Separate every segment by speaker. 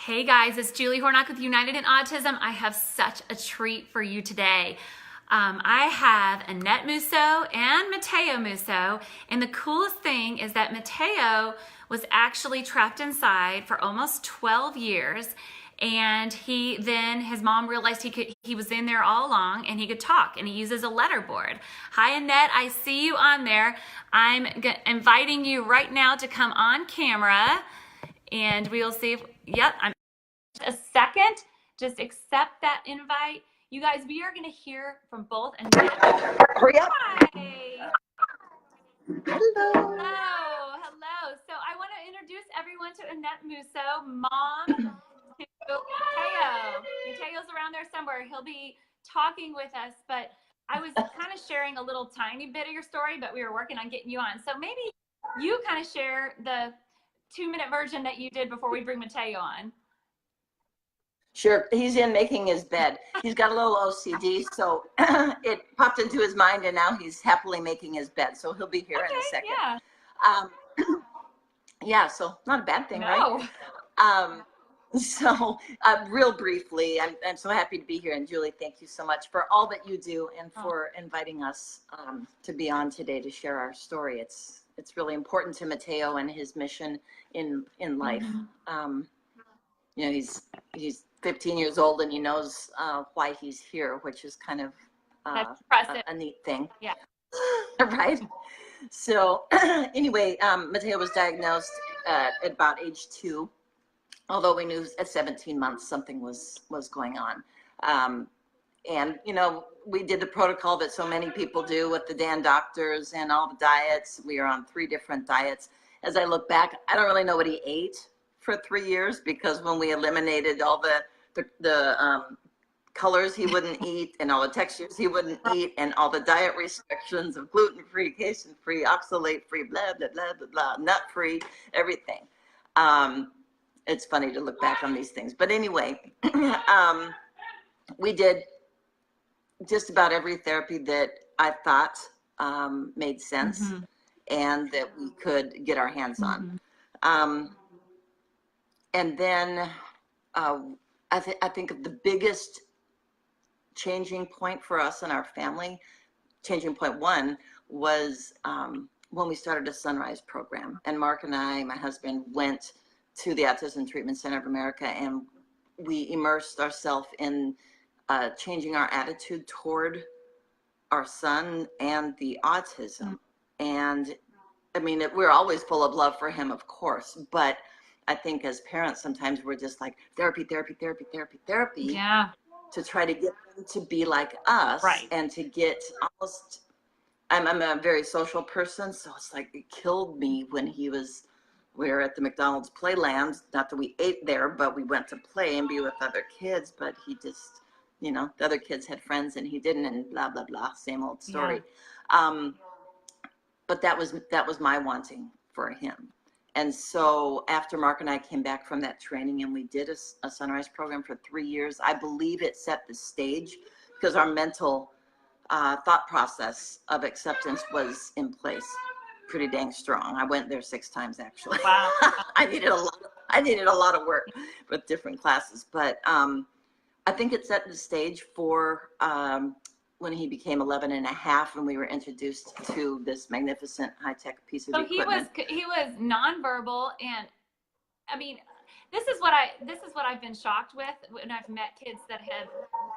Speaker 1: Hey guys, it's Julie Hornock with United in Autism. I have such a treat for you today. I have Annette Musso and Matteo Musso, and the coolest thing is that Matteo was actually trapped inside for almost 12 years, and his mom realized he was in there all along and he could talk, and he uses a letterboard. Hi Annette, I see you on there. I'm inviting you right now to come on camera, and we'll see if, yep, I'm a second. Just accept that invite. You guys, we are going to hear from both. And
Speaker 2: hurry up.
Speaker 1: Hi.
Speaker 2: Hello.
Speaker 1: Hello. So I want to introduce everyone to Annette Musso, mom to Matteo. Mateo's around there somewhere. He'll be talking with us, but I was kind of sharing a little tiny bit of your story, but we were working on getting you on. So maybe you kind of share the 2-minute version that you did before we bring Matteo on.
Speaker 2: Sure, he's in making his bed. He's got a little OCD, so it popped into his mind, and now he's happily making his bed. So he'll be here in a second.
Speaker 1: Yeah.
Speaker 2: Yeah, so not a bad thing,
Speaker 1: No.
Speaker 2: right? Real briefly, I'm so happy to be here, and Julie, thank you so much for all that you do and for inviting us to be on today to share our story. It's really important to Matteo and his mission in life. Mm-hmm. You know, he's 15 years old, and he knows why he's here, which is kind of a neat thing.
Speaker 1: Yeah.
Speaker 2: Right. So anyway, Matteo was diagnosed at about age 2, although we knew at 17 months something was going on. And, you know, we did the protocol that so many people do with the Dan doctors and all the diets. We are on 3 different diets. As I look back, I don't really know what he ate for 3 years, because when we eliminated all the colors he wouldn't eat, and all the textures he wouldn't eat, and all the diet restrictions of gluten-free, casein-free, oxalate-free, blah, blah, blah, blah, blah, nut-free, everything. It's funny to look back on these things. But anyway, we did just about every therapy that I thought made sense, mm-hmm. and that we could get our hands on. Mm-hmm. And then I think of the biggest changing point for us and our family, changing point 1, was when we started a Sunrise program. And Mark and I, my husband, went to the Autism Treatment Center of America, and we immersed ourselves in changing our attitude toward our son and the autism. And I mean, we're always full of love for him, of course, but I think as parents, sometimes we're just like therapy,
Speaker 1: yeah,
Speaker 2: to try to get them to be like us,
Speaker 1: right.
Speaker 2: And to get almost, I'm a very social person, so it's like it killed me when we were at the McDonald's Playland, not that we ate there, but we went to play and be with other kids, but he just, you know, the other kids had friends and he didn't, and blah, blah, blah, same old story. Yeah. But that was my wanting for him. And so after Mark and I came back from that training, and we did a Sunrise program for 3 years, I believe it set the stage, because our mental thought process of acceptance was in place pretty dang strong. I went there 6 times, actually.
Speaker 1: Wow.
Speaker 2: I needed a lot of work with different classes, but I think it set the stage for when he became 11 and a half, and we were introduced to this magnificent high-tech piece of equipment.
Speaker 1: So he was nonverbal, and I mean, this is what I've been shocked with when I've met kids that have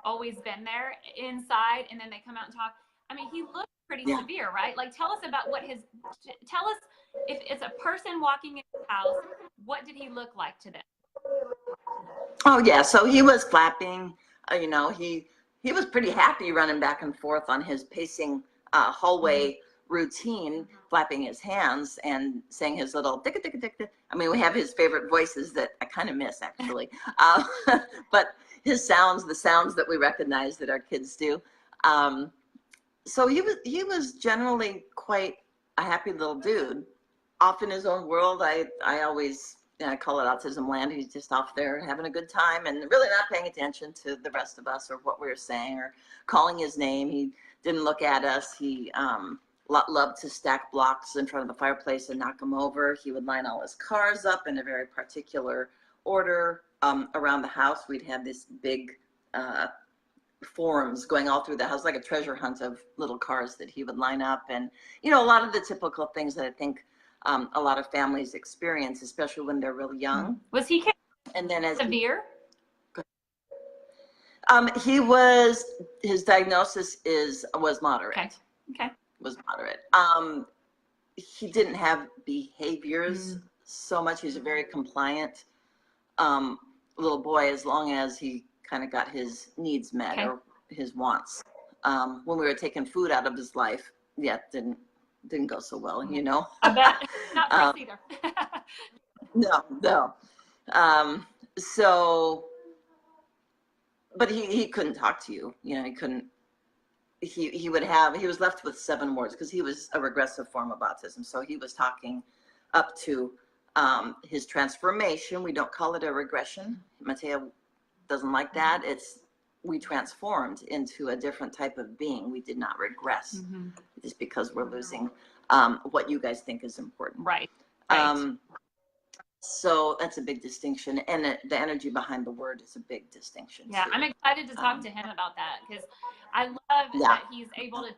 Speaker 1: always been there inside, and then they come out and talk. I mean, he looked pretty severe, right? Like, tell us if it's a person walking in his house, what did he look like to them?
Speaker 2: Oh yeah, so he was flapping, you know, he was pretty happy running back and forth on his pacing hallway routine, flapping his hands and saying his little ticka ticka ticka. I mean, we have his favorite voices that I kind of miss, actually. But his sounds, the sounds that we recognize that our kids do. So he was generally quite a happy little dude, off in his own world. I always, I call it Autism Land. He's just off there having a good time and really not paying attention to the rest of us or what we were saying or calling his name. He didn't look at us. He loved to stack blocks in front of the fireplace and knock them over. He would line all his cars up in a very particular order around the house. We'd have this big forms going all through the house, like a treasure hunt of little cars that he would line up. And, you know, a lot of the typical things that I think a lot of families experience, especially when they're really young.
Speaker 1: Was he
Speaker 2: and then as
Speaker 1: severe?
Speaker 2: His diagnosis was moderate.
Speaker 1: Okay.
Speaker 2: Was moderate. He didn't have behaviors so much. He's a very compliant little boy, as long as he kind of got his needs met or his wants. When we were taking food out of his life, it didn't go so well, you know.
Speaker 1: I bet not for us either.
Speaker 2: No. So, but he couldn't talk to you. You know, he couldn't. He was left with 7 words because he was a regressive form of autism. So he was talking up to his transformation. We don't call it a regression. Matteo doesn't like that. We transformed into a different type of being. We did not regress just because we're losing what you guys think is important.
Speaker 1: Right.
Speaker 2: So that's a big distinction, and the energy behind the word is a big distinction.
Speaker 1: Yeah,
Speaker 2: too.
Speaker 1: I'm excited to talk to him about that, because I love that he's able to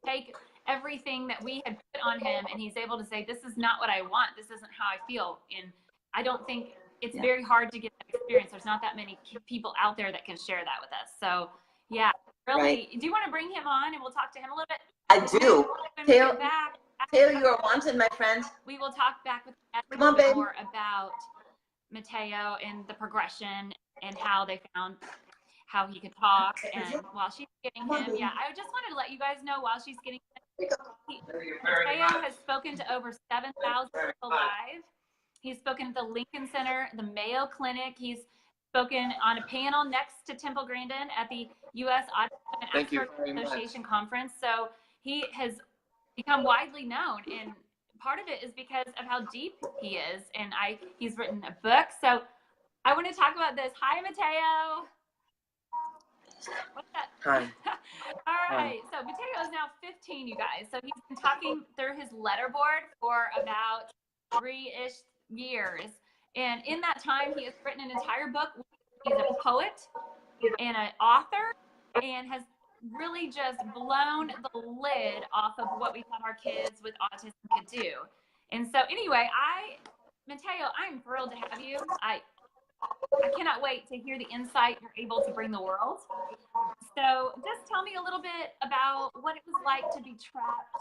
Speaker 1: take everything that we had put on him, and he's able to say, this is not what I want. This isn't how I feel. And I don't think it's very hard to get that experience. There's not that many people out there that can share that with us. So yeah, really. Do you want to bring him on and we'll talk to him a little bit?
Speaker 2: I do. Taylor, you are wanted, my friend.
Speaker 1: We will talk back with you more about Matteo and the progression and how they found how he could talk. And while she's getting him, I just wanted to let you guys know, while she's getting him, Matteo has spoken to over 7,000 people live. He's spoken at the Lincoln Center, the Mayo Clinic. He's spoken on a panel next to Temple Grandin at the U.S. Autism and Asperger's Association conference. So he has become widely known, and part of it is because of how deep he is. And he's written a book. So I want to talk about this. Hi, Matteo. What's that?
Speaker 3: Hi.
Speaker 1: All right. So Matteo is now 15, you guys. So he's been talking through his letterboard for about 3-ish years. And in that time, he has written an entire book. He's a poet and an author, and has really just blown the lid off of what we thought our kids with autism could do. And so anyway, Matteo, I'm thrilled to have you. I cannot wait to hear the insight you're able to bring the world. So just tell me a little bit about what it was like to be trapped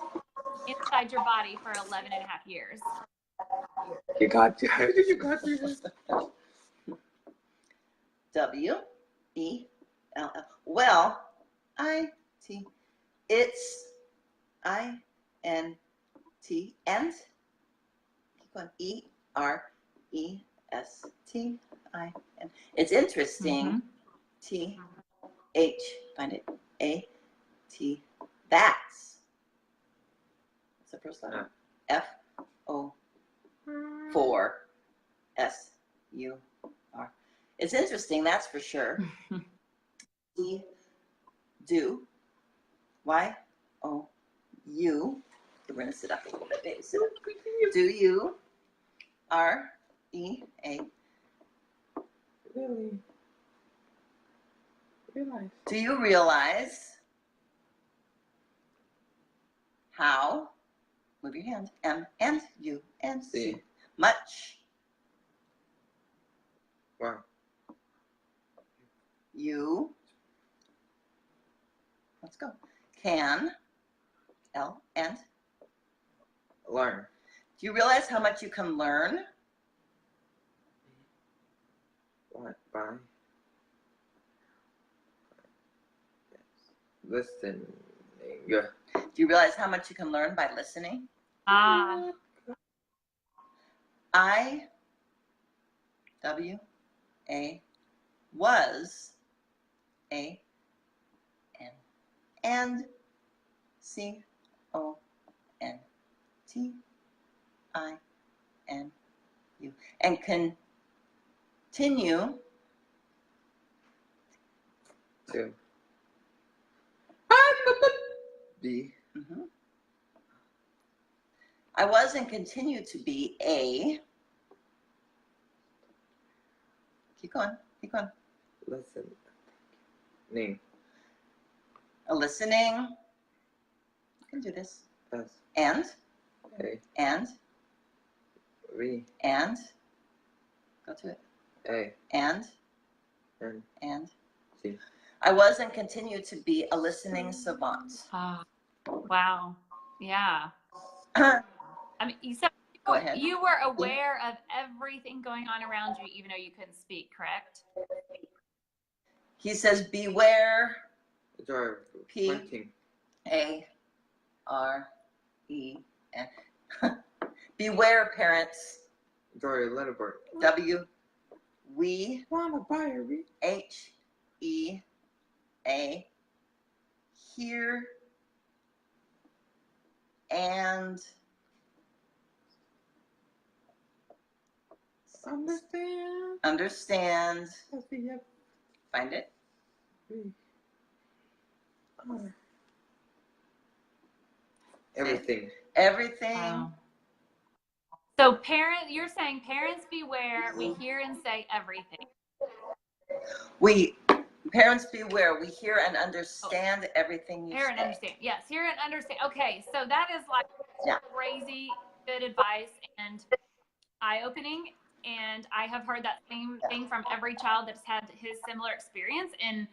Speaker 1: inside your body for 11 and a half years.
Speaker 3: You got this.
Speaker 2: W-E-L-L. Well, I-T. It's I-N-T. And keep going. E-R-E-S-T-I-N. It's interesting. T-H. Find it. A-T. That's. What's the first letter? F-O. 4 S-U-R. It's interesting, that's for sure. Do. Y-O-U. We're going to sit up a little bit, baby. Sit up. Do you. R-E-A.
Speaker 3: Really? Realize.
Speaker 2: Do you realize how? Move your hand. M and U and C. Much.
Speaker 3: Wow.
Speaker 2: You. Let's go. Can. L and.
Speaker 3: Learn.
Speaker 2: Do you realize how much you can learn?
Speaker 3: What? By? Yes. Listening. Yeah.
Speaker 2: Do you realize how much you can learn by listening? I. W. A. Was. A. N. And. C. O. N. T. I. N. U. And continue.
Speaker 3: To. B.
Speaker 2: I was and continue to be a. Keep going. Keep going.
Speaker 3: Listen. Ning.
Speaker 2: A listening. You can do this.
Speaker 3: S.
Speaker 2: And.
Speaker 3: A.
Speaker 2: And.
Speaker 3: V.
Speaker 2: And. Go to it.
Speaker 3: A.
Speaker 2: And.
Speaker 3: N.
Speaker 2: And.
Speaker 3: C.
Speaker 2: I was and continue to be a listening savant.
Speaker 1: Oh, wow. Yeah.
Speaker 2: Go
Speaker 1: I mean, you said
Speaker 2: ahead.
Speaker 1: you were aware of everything going on around you, even though you couldn't speak, correct?
Speaker 2: He says, beware.
Speaker 3: Jar.
Speaker 2: P.
Speaker 3: Pointing.
Speaker 2: A-R-E-N. Beware, parents.
Speaker 3: Jar. Letterboard.
Speaker 2: W. We.
Speaker 3: Wanna buy a re?
Speaker 2: H-E-A. Hear. And.
Speaker 3: Understand.
Speaker 2: Understand.
Speaker 3: S-V-F.
Speaker 2: Find it.
Speaker 3: Everything.
Speaker 2: Everything.
Speaker 1: Wow. So you're saying parents beware, we hear and say everything.
Speaker 2: Parents beware. We hear and understand everything you
Speaker 1: Hear
Speaker 2: say.
Speaker 1: and understand. Yes, hear and understand. Okay, so that is like
Speaker 2: Yeah.
Speaker 1: crazy good advice and eye-opening. And I have heard that same thing from every child that's had his similar experience. And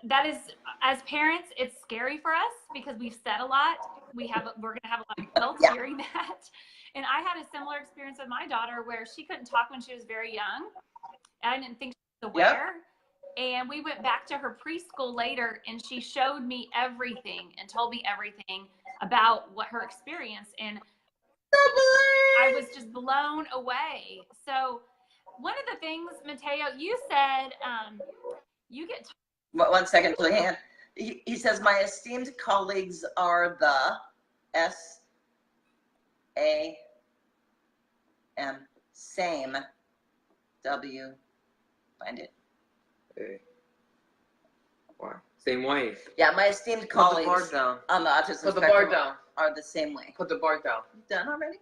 Speaker 1: that is, as parents, it's scary for us because we've said a lot. We're going to have a lot of guilt
Speaker 2: Yeah.
Speaker 1: hearing that. And I had a similar experience with my daughter where she couldn't talk when she was very young. I didn't think she was aware. And we went back to her preschool later and she showed me everything and told me everything about what her experience. And I was just blown away. So one of the things, Matteo, you said you get...
Speaker 2: 1 second, Julianne. He says, my esteemed colleagues are the S-A-M, same, W, find it.
Speaker 3: A. Y. Same way.
Speaker 2: Yeah, my esteemed
Speaker 3: Put the
Speaker 2: colleagues
Speaker 3: bar down.
Speaker 2: on the autism
Speaker 3: Put the
Speaker 2: spectrum
Speaker 3: bar down.
Speaker 2: are the same way.
Speaker 3: Put the bar down.
Speaker 2: You done already?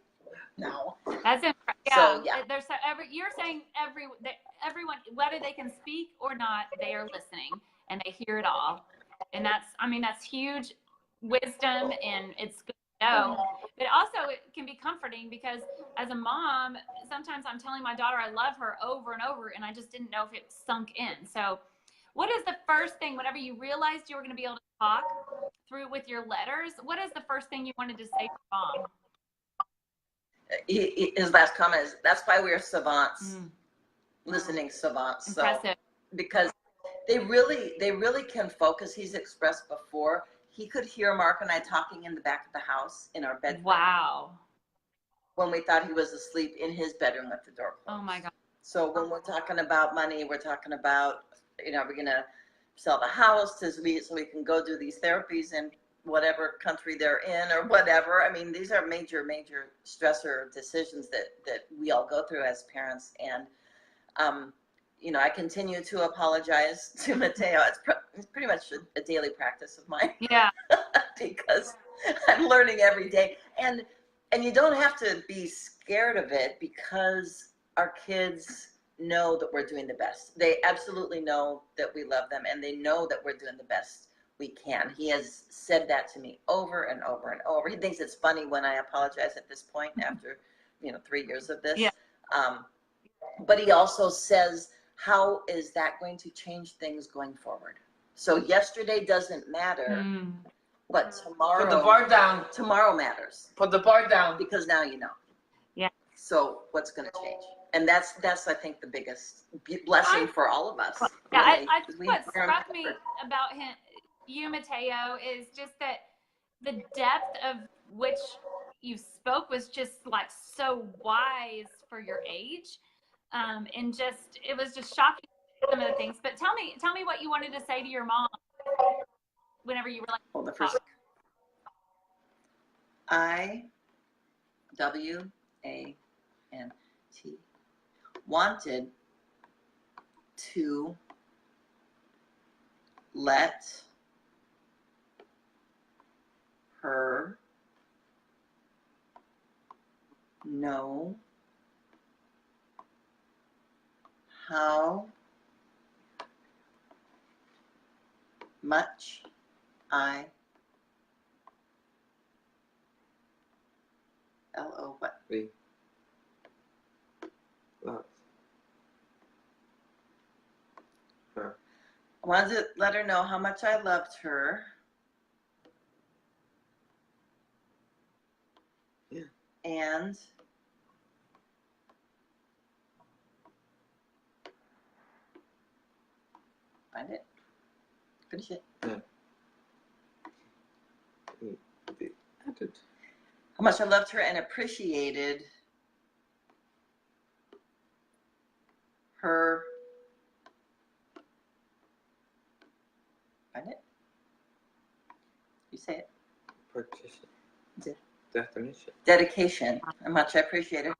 Speaker 2: No.
Speaker 1: That's it. Yeah.
Speaker 2: So, yeah.
Speaker 1: There's you're saying everyone, whether they can speak or not, they are listening and they hear it all. And that's huge wisdom and it's good to know. But also it can be comforting because as a mom, sometimes I'm telling my daughter I love her over and over and I just didn't know if it sunk in. So what is the first thing, whenever you realized you were going to be able to talk through with your letters, what is the first thing you wanted to say to mom?
Speaker 2: His last comment is, that's why we're savants, listening savants.
Speaker 1: Impressive.
Speaker 2: So, because they really can focus. He's expressed before, he could hear Mark and I talking in the back of the house in our bedroom.
Speaker 1: Wow.
Speaker 2: When we thought he was asleep in his bedroom with the door closed.
Speaker 1: Oh my God.
Speaker 2: So when we're talking about money, we're talking about, we're going to sell the house so we can go do these therapies in whatever country they're in or whatever. I mean, these are major stressor decisions that we all go through as parents. And, I continue to apologize to Matteo. It's pretty much a daily practice of mine.
Speaker 1: Yeah.
Speaker 2: Because I'm learning every day. And you don't have to be scared of it because our kids know that we're doing the best. They absolutely know that we love them and they know that we're doing the best we can. He has said that to me over and over and over. He thinks it's funny when I apologize at this point after, 3 years of this.
Speaker 1: Yeah.
Speaker 2: But he also says, how is that going to change things going forward? So yesterday doesn't matter, but tomorrow.
Speaker 3: Put the bar down.
Speaker 2: Tomorrow matters.
Speaker 3: Put the bar down.
Speaker 2: Because now you know.
Speaker 1: Yeah.
Speaker 2: So what's going to change? And that's I think the biggest blessing for all of us.
Speaker 1: Yeah,
Speaker 2: really,
Speaker 1: I think what struck me about you, Matteo, is just that the depth of which you spoke was just like so wise for your age, and it was just shocking some of the things. But tell me what you wanted to say to your mom whenever you were like.
Speaker 2: Well, the first I-W-A-N-T. Wanted to let her know how much I L-O what?
Speaker 3: We love her.
Speaker 2: I wanted to let her know how much I loved her.
Speaker 3: Yeah.
Speaker 2: And find it. Finish it.
Speaker 3: The added.
Speaker 2: How much I loved her and appreciated her. Find it. You say it.
Speaker 3: Partition.
Speaker 2: De-
Speaker 3: Definition.
Speaker 2: dedication. How much I appreciated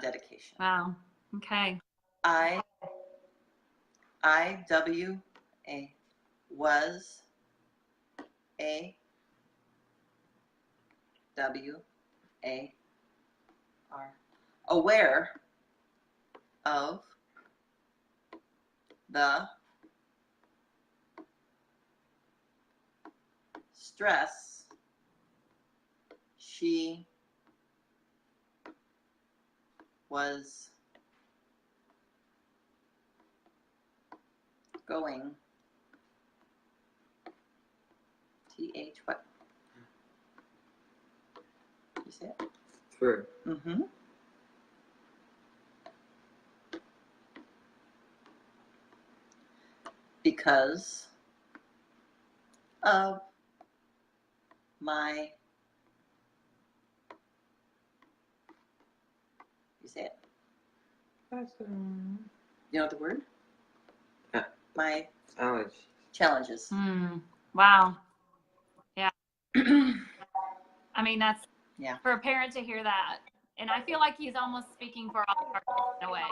Speaker 2: dedication.
Speaker 1: Wow. Okay.
Speaker 2: I-W-A was A W-A-R aware of the stress she was going TH what? You say it?
Speaker 3: Through.
Speaker 2: Mm-hmm. Because of my, you say it?
Speaker 3: That's
Speaker 2: You know the word?
Speaker 3: Yeah.
Speaker 2: My
Speaker 3: allergy.
Speaker 2: challenges.
Speaker 1: Wow. Yeah. I mean, that's
Speaker 2: Yeah.
Speaker 1: for a parent to hear that. And I feel like he's almost speaking for all of us in a way.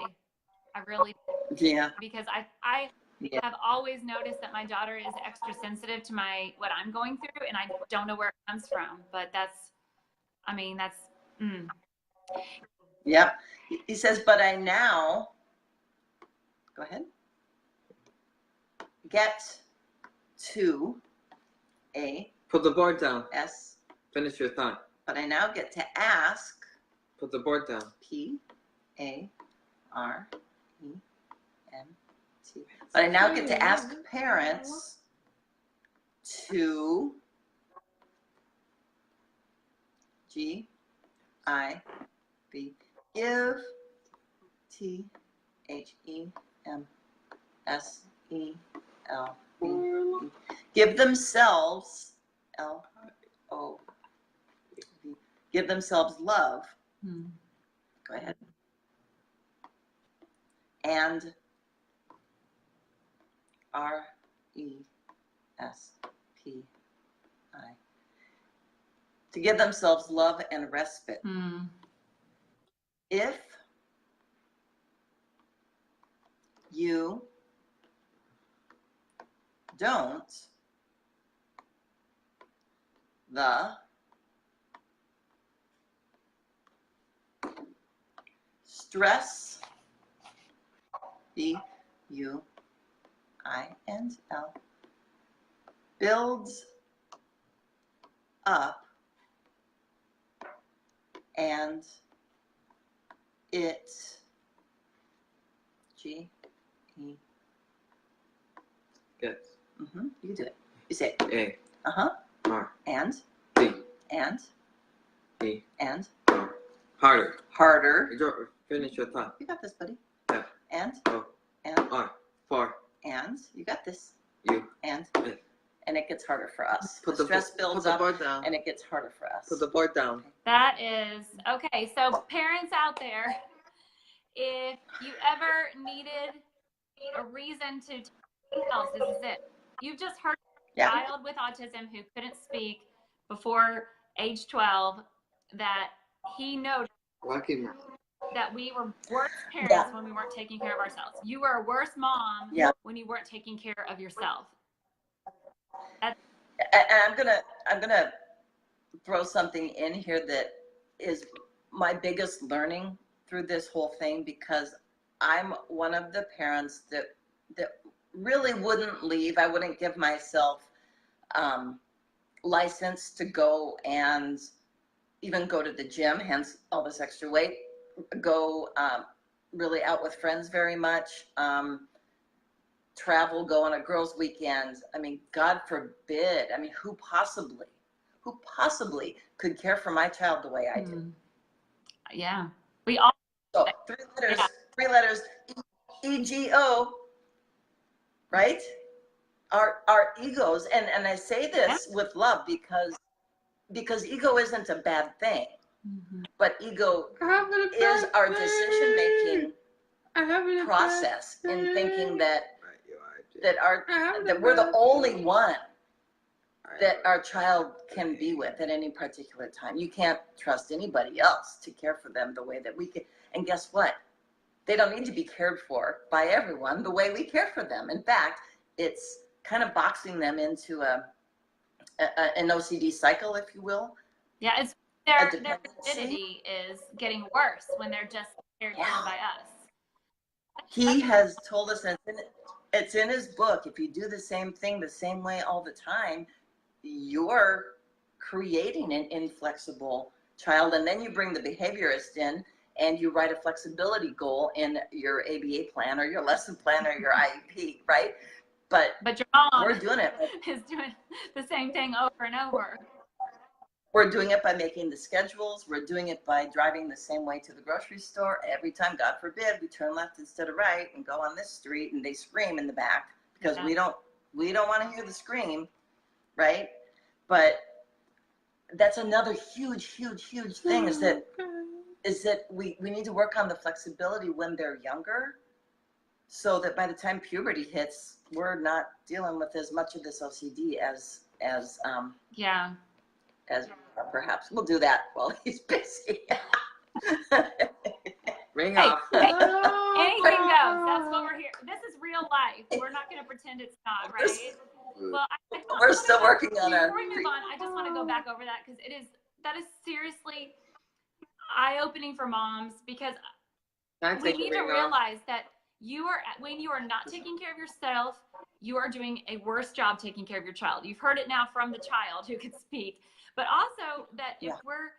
Speaker 1: I really,
Speaker 2: Yeah.
Speaker 1: because I
Speaker 2: Yeah.
Speaker 1: have always noticed that my daughter is extra sensitive to what I'm going through, and I don't know where it comes from. But that's.
Speaker 2: Yep. He says, but I now, go ahead, get to A
Speaker 3: Put the board down.
Speaker 2: S,
Speaker 3: Finish your thought.
Speaker 2: but I now get to ask
Speaker 3: Put the board down.
Speaker 2: P A R E N T. But I now get to ask parents to G I B give T H E M S E L V E give themselves L O V give themselves love. Go ahead. And R E S P I to give themselves love and respite. If you don't, the stress B-U-I-N-L builds up and it G E
Speaker 3: Gets.
Speaker 2: You can do it. You say it.
Speaker 3: A. R.
Speaker 2: And
Speaker 3: B.
Speaker 2: and
Speaker 3: E.
Speaker 2: and
Speaker 3: O. Harder.
Speaker 2: harder.
Speaker 3: Finish your thought.
Speaker 2: You got this, buddy.
Speaker 3: F.
Speaker 2: And
Speaker 3: O.
Speaker 2: and
Speaker 3: R. For.
Speaker 2: and you got this.
Speaker 3: You.
Speaker 2: And
Speaker 3: F.
Speaker 2: and it gets harder for us.
Speaker 3: Put
Speaker 2: The stress builds
Speaker 3: put the
Speaker 2: up
Speaker 3: board down.
Speaker 2: and it gets harder for us.
Speaker 3: Put the board down.
Speaker 1: That is okay. So parents out there, if you ever needed a reason to tell, this is it. You've just heard a child with autism who couldn't speak before age 12 that he noticed
Speaker 3: Lucky man.
Speaker 1: that we were worse parents when we weren't taking care of ourselves. You were a worse mom when you weren't taking care of yourself.
Speaker 2: And I'm gonna throw something in here that is my biggest learning through this whole thing, because I'm one of the parents that really wouldn't leave. I wouldn't give myself license to go and even go to the gym, hence all this extra weight, go really out with friends very much, travel, go on a girls' weekend. I mean, God forbid. I mean, who possibly could care for my child the way I do?
Speaker 1: Yeah. We all.
Speaker 2: So three letters, EGO, right? Our egos, and I say this with love because ego isn't a bad thing, but ego is our decision-making process in thinking that we're the only one that our child can be with at any particular time. You can't trust anybody else to care for them the way that we can. And guess what? They don't need to be cared for by everyone the way we care for them. In fact, it's kind of boxing them into an OCD cycle, if you will.
Speaker 1: Yeah, it's their rigidity is getting worse when they're just cared for by us.
Speaker 2: He has told us, and it's in his book, if you do the same thing the same way all the time, you're creating an inflexible child. And then you bring the behaviorist in and you write a flexibility goal in your ABA plan or your lesson plan or your IEP, right? But
Speaker 1: your mom
Speaker 2: we're doing it.
Speaker 1: Is doing the same thing over and over.
Speaker 2: We're doing it by making the schedules. We're doing it by driving the same way to the grocery store. Every time, God forbid, we turn left instead of right and go on this street and they scream in the back because we don't want to hear the scream, right? But that's another huge thing is that we need to work on the flexibility when they're younger so that by the time puberty hits, we're not dealing with as much of this OCD as perhaps. We'll do that while he's busy.
Speaker 3: Ring off.
Speaker 1: Anything goes. That's what we're here. This is real life. We're not going to pretend it's not, right? Well,
Speaker 2: we're still working on our.
Speaker 1: Before we move on, I just want to go back over that because that is seriously eye-opening for moms because we need to realize that when you are not taking care of yourself, you are doing a worse job taking care of your child. You've heard it now from the child who could speak, but also that if we're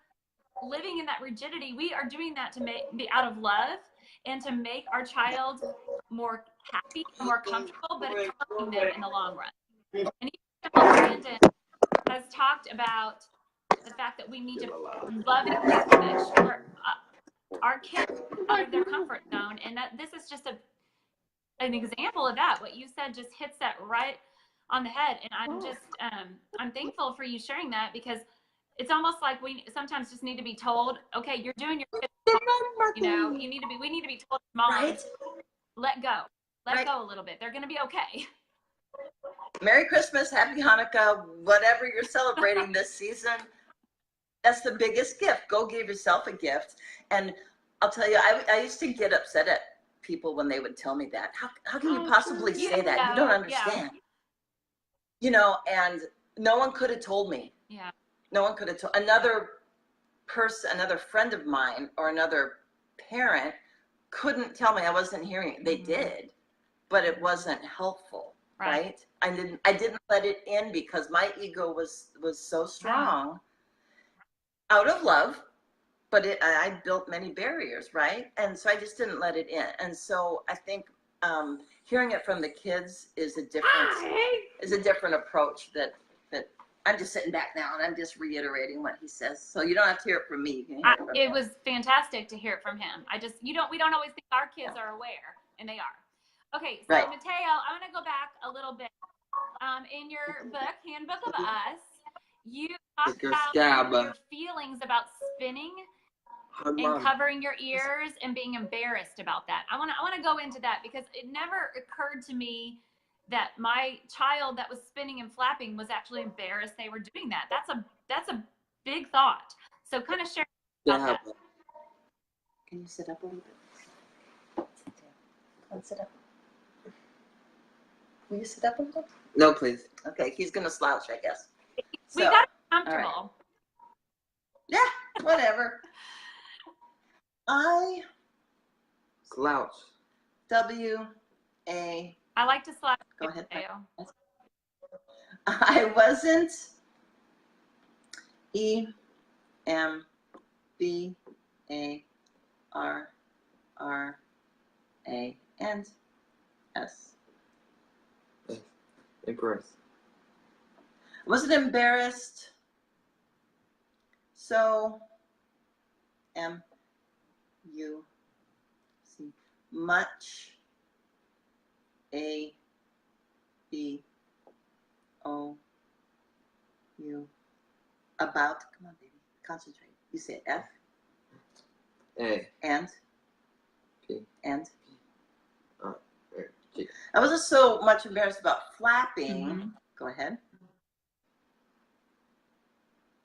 Speaker 1: living in that rigidity, we are doing that to be out of love and to make our child more happy, more comfortable, but it's hurting them in the long run. And even Temple Grandin has talked about the fact that we need to love and encourage our kids out of their comfort zone, and that this is just an example of that. What you said just hits that right on the head, and I'm just I'm thankful for you sharing that because it's almost like we sometimes just need to be told, okay, you're doing your kids, we need to be told, moms, let go a little bit. They're going to be okay.
Speaker 2: Merry Christmas, Happy Hanukkah, whatever you're celebrating this season. That's the biggest gift. Go give yourself a gift. And I'll tell you, I used to get upset at people when they would tell me that. How can you possibly say that? You don't understand. And no one could have told me.
Speaker 1: Yeah.
Speaker 2: No one could have told. Another friend of mine or another parent couldn't tell me. I wasn't hearing it. They did, but it wasn't helpful. Right? I didn't let it in because my ego was so strong out of love, but I built many barriers, right? And so I just didn't let it in. And so I think hearing it from the kids is a different approach that I'm just sitting back now and I'm just reiterating what he says. So you don't have to hear it from me. You can hear it from him.
Speaker 1: Was fantastic to hear it from him. We don't always think our kids are aware, and they are. Okay, so Matteo, I want to go back a little bit. In your book, Handbook of Us, you talk about your feelings about spinning and covering your ears and being embarrassed about that. I want to go into that because it never occurred to me that my child that was spinning and flapping was actually embarrassed they were doing that. That's a big thought. So kind of share about that.
Speaker 2: Can you sit up a little bit? Come sit up. Will you sit up a little?
Speaker 3: No, please.
Speaker 2: Okay, he's gonna slouch, I guess.
Speaker 1: We got it comfortable.
Speaker 2: Right. Yeah, whatever. I
Speaker 3: Slouch.
Speaker 2: W-A,
Speaker 1: I like to slap.
Speaker 2: go ahead.
Speaker 1: Mateo.
Speaker 2: I wasn't. E-M-B-A-R-R-A-N-S.
Speaker 3: Embarrassed.
Speaker 2: I wasn't embarrassed. So M-U-C. Much. A-B-O-U. About. Come on, baby. Concentrate. You say F.
Speaker 3: A.
Speaker 2: And.
Speaker 3: P.
Speaker 2: And.
Speaker 3: G.
Speaker 2: I wasn't so much embarrassed about flapping.
Speaker 1: Mhm.
Speaker 2: Go ahead.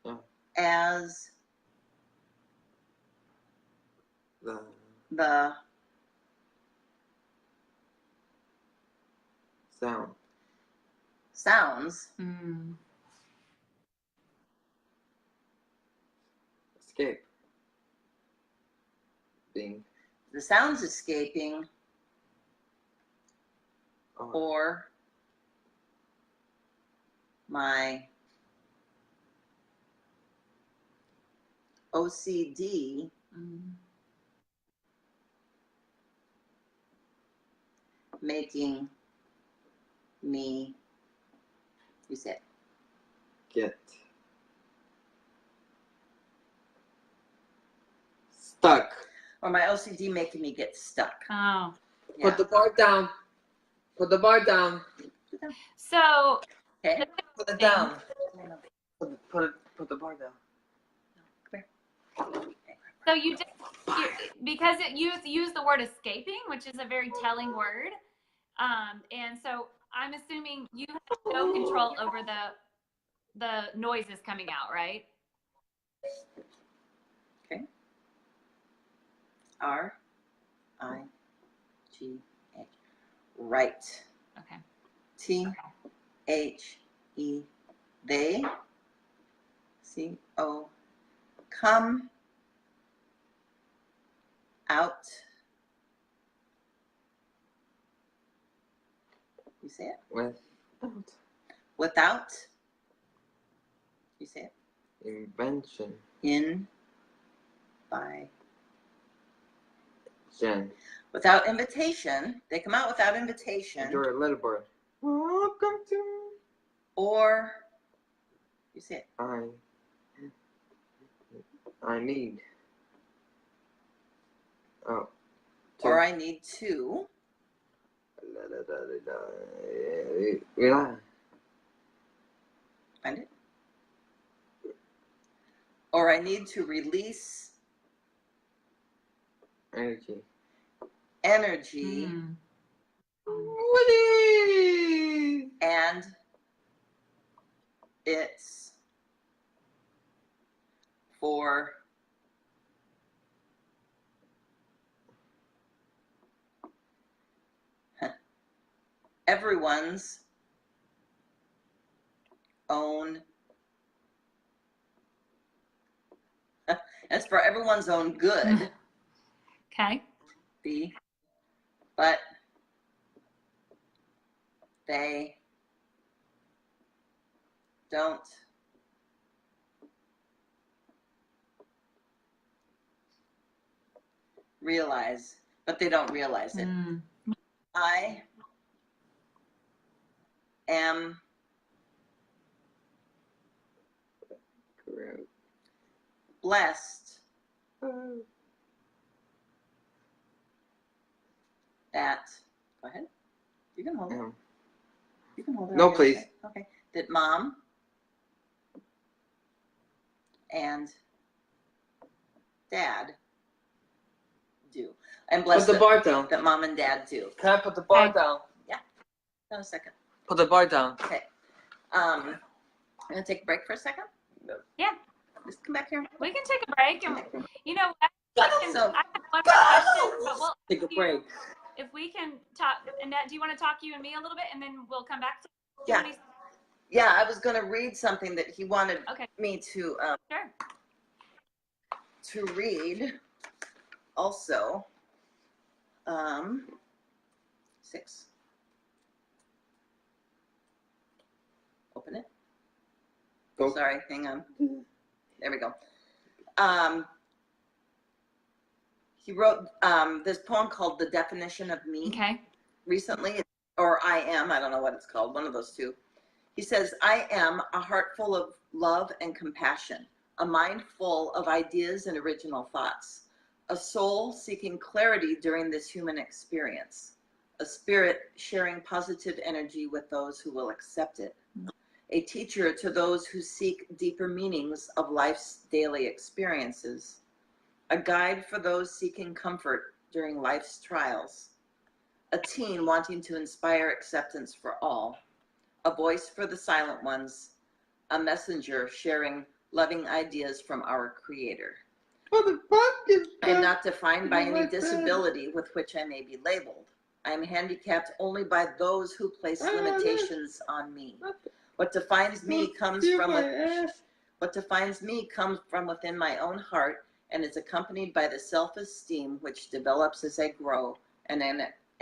Speaker 3: Yeah.
Speaker 2: As
Speaker 3: The
Speaker 2: the
Speaker 3: sound.
Speaker 2: sounds
Speaker 1: Mm.
Speaker 3: Escape. Being.
Speaker 2: the sounds escaping
Speaker 3: Or.
Speaker 2: or my OCD
Speaker 1: Mm.
Speaker 2: making me, you say it,
Speaker 3: Get. Stuck.
Speaker 2: or my OCD making me get stuck.
Speaker 1: Oh.
Speaker 2: Yeah.
Speaker 3: Put the bar down. Put the bar down.
Speaker 1: So
Speaker 2: Okay.
Speaker 3: Put it down. Put the bar down.
Speaker 1: So you did because it used the word escaping, which is a very telling word, and so I'm assuming you have no control over the noises coming out, right?
Speaker 2: Okay. R-I-G-H. Right.
Speaker 1: Okay.
Speaker 2: T-H-E. They. C-O. Come out. You say it? Without. You say it?
Speaker 3: Invention.
Speaker 2: In. By.
Speaker 3: Jen.
Speaker 2: Without invitation. They come out without invitation.
Speaker 3: You're a letterboard. Welcome to.
Speaker 2: Or. You say it?
Speaker 3: I need. Oh.
Speaker 2: Or I need to.
Speaker 3: Rely.
Speaker 2: Find it? Or I need to release
Speaker 3: Energy.
Speaker 2: energy.
Speaker 1: Mm.
Speaker 3: Woody!
Speaker 2: And it's for everyone's own. It's for everyone's own good.
Speaker 1: Okay.
Speaker 2: B. But they don't realize. But they don't realize it.
Speaker 1: Mm.
Speaker 2: I am blessed that. Go ahead. You can hold it. You can hold it.
Speaker 3: No, please.
Speaker 2: Okay. That mom and dad do. I'm blessed
Speaker 3: Put the bar down.
Speaker 2: that mom and dad do.
Speaker 3: Can I put the bar
Speaker 1: Okay.
Speaker 3: down?
Speaker 2: No, a second.
Speaker 3: Put the bar down.
Speaker 2: Okay. I'm gonna take a break for a second.
Speaker 1: Yeah.
Speaker 2: Just come back here.
Speaker 1: We can take a break, and you know, I have
Speaker 2: So-
Speaker 1: one more question, but we'll
Speaker 3: Take a
Speaker 1: ask you
Speaker 3: break.
Speaker 1: if we can talk. Annette, do you want to talk you and me a little bit, and then we'll come back to
Speaker 2: Yeah. Yeah, I was gonna read something that he wanted
Speaker 1: Okay.
Speaker 2: me to
Speaker 1: Sure.
Speaker 2: read. Also, 6. Open it.
Speaker 3: Go.
Speaker 2: Sorry, hang on. There we go. He wrote this poem called The Definition of Me
Speaker 1: Okay.
Speaker 2: recently, or I Am, I don't know what it's called, one of those two. He says, I am a heart full of love and compassion, a mind full of ideas and original thoughts, a soul seeking clarity during this human experience, a spirit sharing positive energy with those who will accept it, a teacher to those who seek deeper meanings of life's daily experiences, a guide for those seeking comfort during life's trials, a teen wanting to inspire acceptance for all, a voice for the silent ones, a messenger sharing loving ideas from our Creator. I am not defined by any disability with which I may be labeled. I am handicapped only by those who place limitations on me. What defines me comes from within my own heart and is accompanied by the self-esteem which develops as I grow and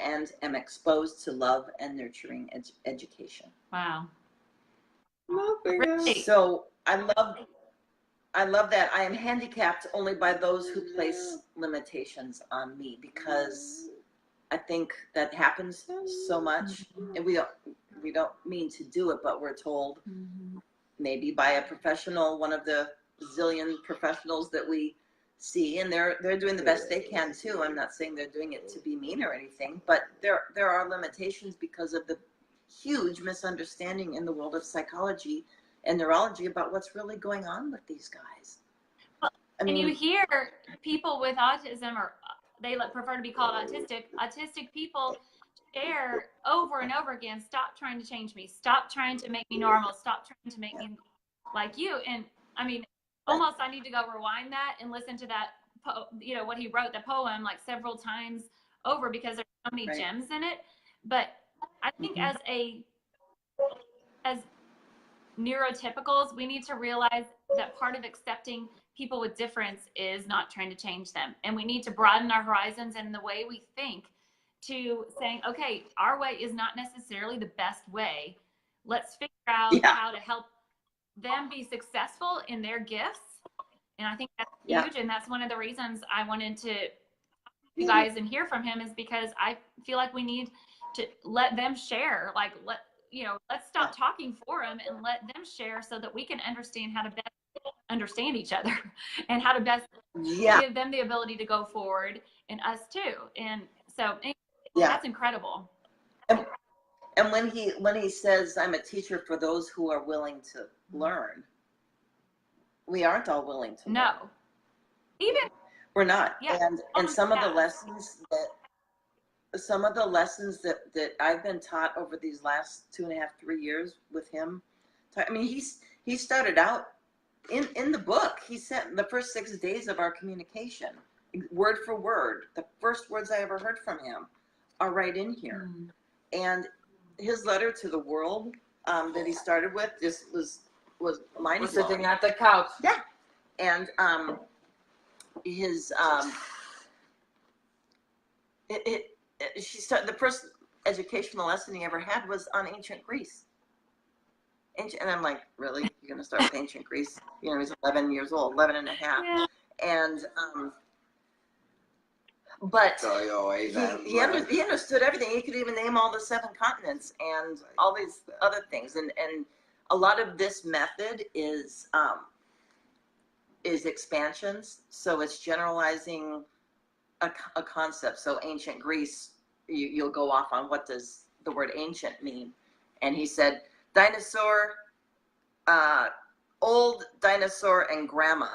Speaker 2: am exposed to love and nurturing education.
Speaker 1: Wow.
Speaker 3: Great.
Speaker 2: So I love that. I am handicapped only by those who place limitations on me, because I think that happens so much, and we don't mean to do it, but we're told maybe by a professional, one of the zillion professionals that we see, and they're doing the best they can too. I'm not saying they're doing it to be mean or anything, but there are limitations because of the huge misunderstanding in the world of psychology and neurology about what's really going on with these guys. I mean,
Speaker 1: and you hear people with autism, or they prefer to be called autistic people share over and over again, stop trying to change me, stop trying to make me normal, stop trying to make me like you. And I mean, almost I need to go rewind that and listen to that, what he wrote, the poem, like several times over, because there's so many gems in it. But I think as neurotypicals, we need to realize that part of accepting people with difference is not trying to change them. And we need to broaden our horizons and the way we think to saying, okay, our way is not necessarily the best way. Let's figure out how to help them be successful in their gifts. And I think that's huge. And that's one of the reasons I wanted to you guys and hear from him, is because I feel like we need to let them share, like, let's stop talking for them and let them share, so that we can understand how to best understand each other and how to best give them the ability to go forward, and us too. And so that's incredible.
Speaker 2: And when he says, I'm a teacher for those who are willing to learn, we aren't all willing to learn.
Speaker 1: Even
Speaker 2: we're not. And some of the lessons that I've been taught over these last 2.5, 3 years with him, I mean, he started out in the book. He said the first 6 days of our communication, word for word, the first words I ever heard from him are right in here. And his letter to the world that he started with just was mind-blowing.
Speaker 3: We're sitting at the couch.
Speaker 2: Yeah. And his the first educational lesson he ever had was on ancient Greece. And I'm like, really? You're going to start with ancient Greece? He was 11 years old, 11 and a half. Yeah. And but he understood everything. He could even name all the 7 continents and all these other things. And a lot of this method is expansions. So it's generalizing a concept. So ancient Greece, you'll go off on what does the word ancient mean. And he said, dinosaur, old dinosaur, and grandma.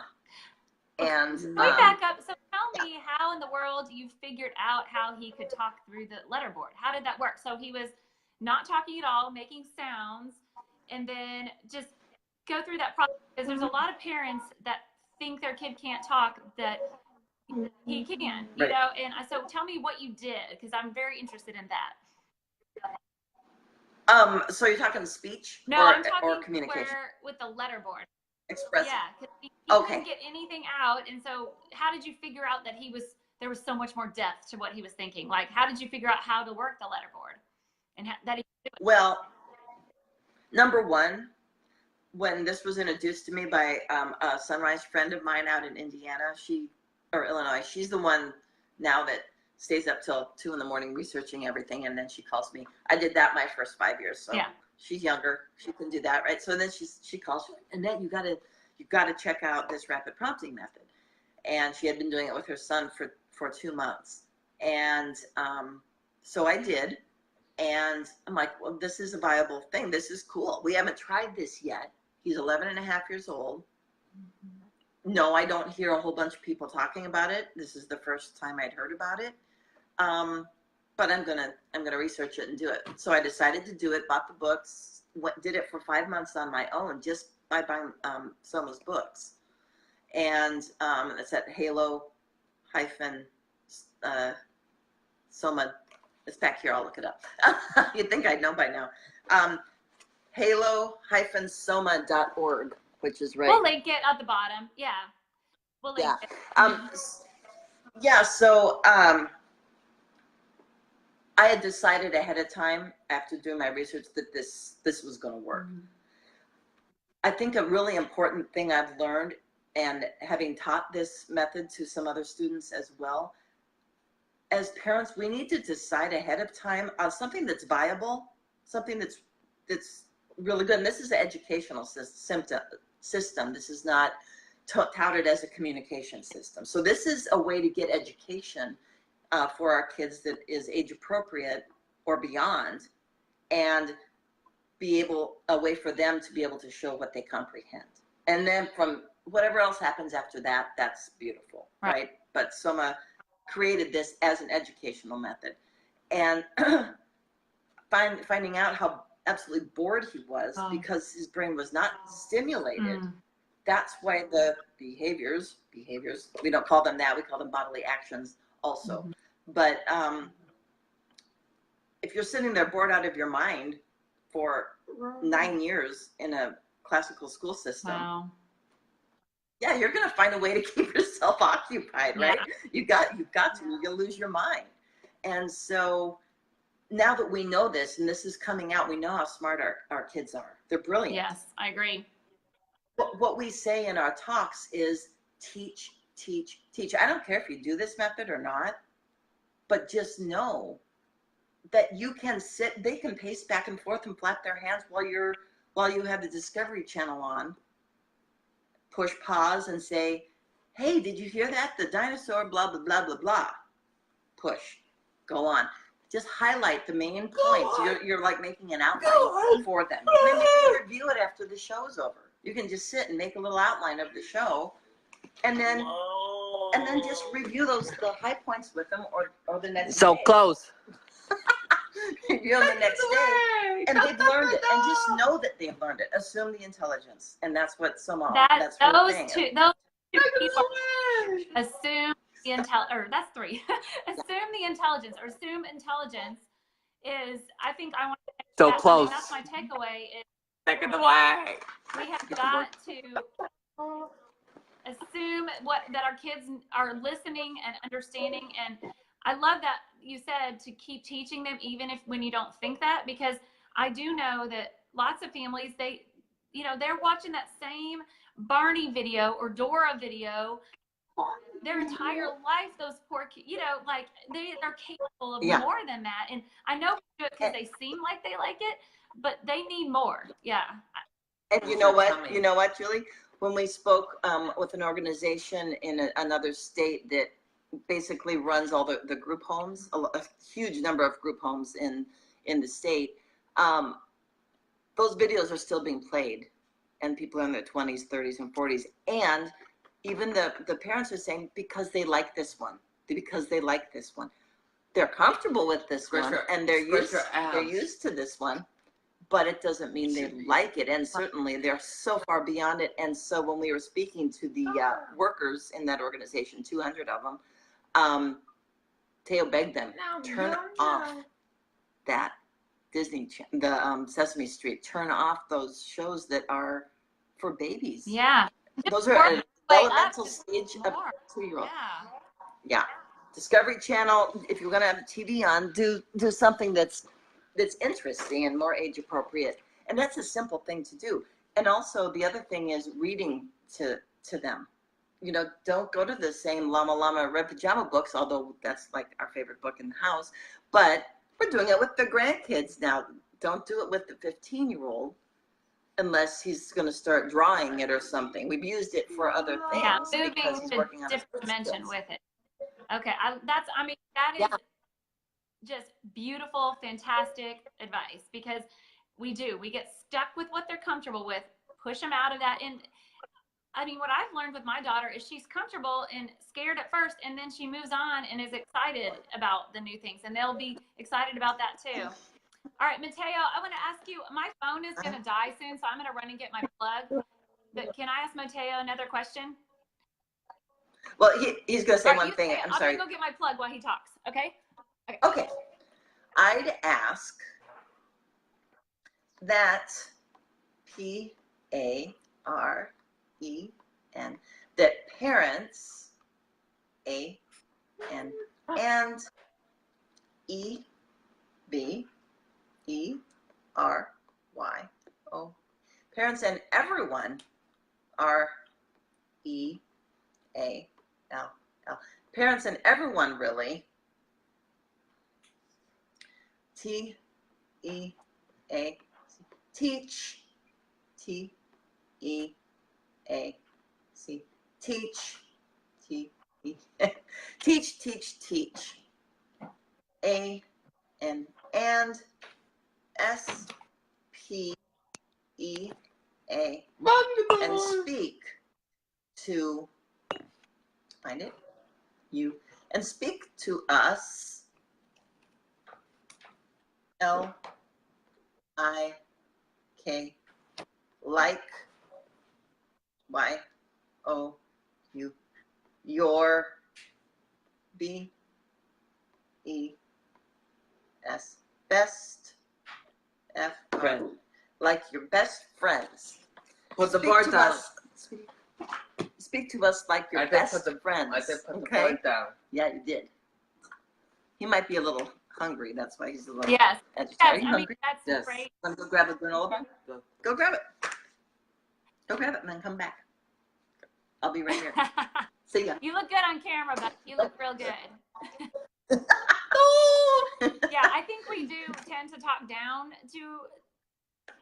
Speaker 2: And
Speaker 1: we back up. So tell me how in the world you figured out how he could talk through the letterboard. How did that work? So he was not talking at all, making sounds, and then just go through that process. Because there's a lot of parents that think their kid can't talk, that he can, you know. And so tell me what you did, because I'm very interested in that.
Speaker 2: So you're talking speech?
Speaker 1: No, I'm talking or communication with the letterboard.
Speaker 2: Express.
Speaker 1: Yeah, because he couldn't get anything out, and so how did you figure out that there was so much more depth to what he was thinking. Like, how did you figure out how to work the letterboard and that he could do it?
Speaker 2: Well, number one, when this was introduced to me by a Sunrise friend of mine out in Indiana, or Illinois, she's the one now that stays up till 2 a.m. researching everything, and then she calls me. I did that my first 5 years, so
Speaker 1: Yeah.
Speaker 2: she's younger. She can do that, right? So then she calls, Annette, you got to check out this rapid prompting method. And she had been doing it with her son for 2 months, and so I did. And I'm like, well, this is a viable thing. This is cool. We haven't tried this yet. He's 11 and a half years old. No, I don't hear a whole bunch of people talking about it. This is the first time I'd heard about it. But I'm gonna research it and do it. So I decided to do it, bought the books, did it for 5 months on my own, just by buying Soma's books. And it's at Halo Soma. It's back here. I'll look it up. You'd think I'd know by now. Halo-soma.org, which is right.
Speaker 1: We'll link it at the bottom. Yeah. We'll link it.
Speaker 2: So I had decided ahead of time, after doing my research, that this was going to work. Mm-hmm. I think a really important thing I've learned, and having taught this method to some other students as well, as parents, we need to decide ahead of time on something that's viable, something that's really good. And this is an educational system. This is not touted as a communication system. So this is a way to get education for our kids that is age appropriate or beyond, and a way for them to be able to show what they comprehend. And then from whatever else happens after that, that's beautiful, right? But Soma created this as an educational method, and finding out how absolutely bored he was because his brain was not stimulated. That's why the behaviors, we don't call them that, we call them bodily actions also. But if you're sitting there bored out of your mind for 9 years in a classical school system, yeah, you're going to find a way to keep yourself occupied, right? You've got to, you'll lose your mind. And so now that we know this, and this is coming out, we know how smart our kids are. They're brilliant.
Speaker 1: Yes, I agree.
Speaker 2: What we say in our talks is teach, teach, teach. I don't care if you do this method or not, but just know that you can they can pace back and forth and flap their hands while you have the Discovery Channel on. Push pause and say, hey, did you hear that? The dinosaur, blah, blah, blah, blah, blah. Push. Go on. Just highlight the main points. You're like making an outline for them. And then you can review it after the show's over. You can just sit and make a little outline of the show, and then just review the high points with them or the next day.
Speaker 3: So close.
Speaker 2: Review them the next day, and they've learned it. And just know that they've learned it. Assume the intelligence, and that's what that's
Speaker 1: those two people assume the intelligence. That's 3. Assume the intelligence, or assume intelligence is. I think I want to.
Speaker 3: So close.
Speaker 1: That's my takeaway. Is
Speaker 3: Take it away.
Speaker 1: we have got to assume that our kids are listening and understanding. And I love that you said to keep teaching them, even when you don't think that, because I do know that lots of families, they're watching that same Barney video or Dora video their entire life. Those poor kids, like they are capable of more than that. And I know we do it because they seem like they like it, but they need more. Yeah.
Speaker 2: And you know what, Julie? When we spoke with an organization in another state that basically runs all the group homes, a huge number of group homes in the state, those videos are still being played, and people are in their 20s, 30s, and 40s. And even the parents are saying, because they like this one, they're comfortable with this one, and they're used to this one. But it doesn't mean they like it, and certainly they're so far beyond it. And so when we were speaking to the workers in that organization, 200 of them, Teo begged them, turn off that the Sesame Street, turn off those shows that are for babies.
Speaker 1: Yeah.
Speaker 2: Those are at an developmental stage of 2-year-old.
Speaker 1: Yeah.
Speaker 2: Discovery Channel, if you're going to have TV on, do something that's interesting and more age appropriate. And that's a simple thing to do. And also the other thing is reading to them. You know, don't go to the same Llama Llama Red Pajama books, although that's like our favorite book in the house. But we're doing it with the grandkids now. Don't do it with the 15-year-old unless he's going to start drawing it or something. We've used it for other things because he's working on a
Speaker 1: different dimension
Speaker 2: skills.
Speaker 1: with it. Okay, that is just beautiful, fantastic advice, because we get stuck with what they're comfortable with, push them out of that. And I mean, what I've learned with my daughter is she's comfortable and scared at first, and then she moves on and is excited about the new things, and they'll be excited about that too. All right, Matteo, I want to ask you, my phone is going to die soon, so I'm going to run and get my plug. But can I ask Matteo another question?
Speaker 2: Well, he's going to say one thing. I'm sorry.
Speaker 1: I'm going to go get my plug while he talks, okay?
Speaker 2: Okay. I'd ask that PAREN, that parents, AN, and EBERYO, parents and everyone, REALL, parents and everyone really, TEA, teach, TEAC, teach, teach, and SPEA, and speak to, find it, you, and speak to us, LIK, like, YOU, your, BES, best,
Speaker 3: Friend.
Speaker 2: like your best friends.
Speaker 3: Put the
Speaker 2: Speak
Speaker 3: board
Speaker 2: to
Speaker 3: down.
Speaker 2: us. Speak to us like your best friends.
Speaker 3: I said put the
Speaker 2: okay?
Speaker 3: board down.
Speaker 2: Yeah, you did. He might be a little hungry. That's why he's a little
Speaker 1: Yes.
Speaker 2: agitated.
Speaker 1: Yes,
Speaker 2: Are you hungry?
Speaker 1: that's
Speaker 3: Yes.
Speaker 1: great.
Speaker 2: Want to go grab a granola bar?
Speaker 3: Go.
Speaker 2: Go grab it. Go grab it and then come back. I'll be right here. See ya.
Speaker 1: You look good on camera, but you look real good. Yeah, I think we do tend to talk down to,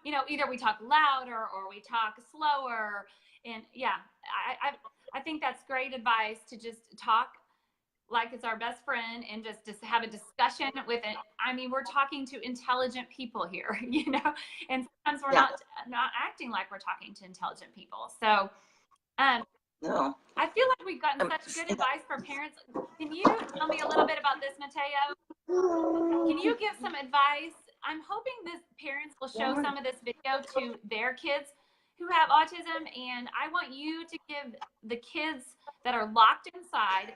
Speaker 1: you know, either we talk louder or we talk slower. And yeah, I think that's great advice, to just talk like it's our best friend and just have a discussion with it. I mean, we're talking to intelligent people here, you know, and sometimes we're not acting like we're talking to intelligent people. So,
Speaker 2: No.
Speaker 1: I feel like we've gotten such good advice for parents. Can you tell me a little bit about this, Matteo? Can you give some advice? I'm hoping this parents will show some of this video to their kids who have autism, and I want you to give the kids that are locked inside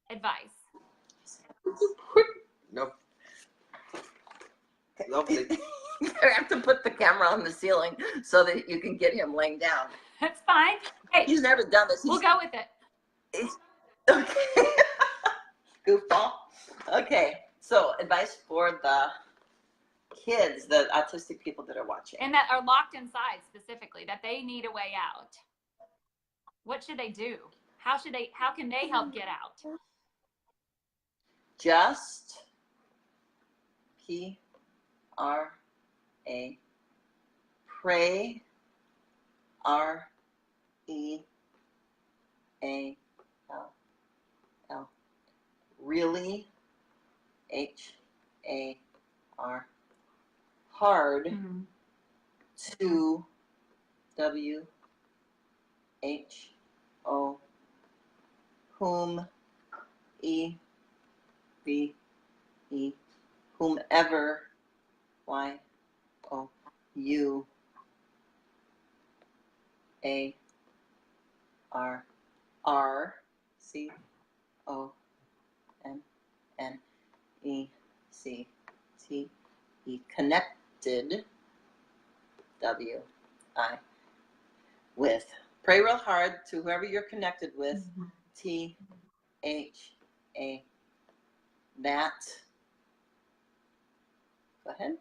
Speaker 1: advice.
Speaker 3: Nope. Lovely.
Speaker 2: You have to put the camera on the ceiling so that you can get him laying down.
Speaker 1: That's fine. Hey,
Speaker 2: He's never done this.
Speaker 1: we'll go with it.
Speaker 2: Okay. Goofball. Okay. So advice for the kids, the autistic people that are watching.
Speaker 1: And that are locked inside specifically, that they need a way out. What should they do? How can they help get out?
Speaker 2: Just P-R-A, pray, R-E-A-L-L, really, H-A-R, hard,
Speaker 1: Mm-hmm.
Speaker 2: to, W-H-O, whom, E-B-E, whomever, Y-O-U, A-R, R, C-O-N-N-E-C-T-E, connected, W-I, with. Pray real hard to whoever you're connected with,
Speaker 1: Mm-hmm.
Speaker 2: T-H-A-C-T-E-D, that, go ahead,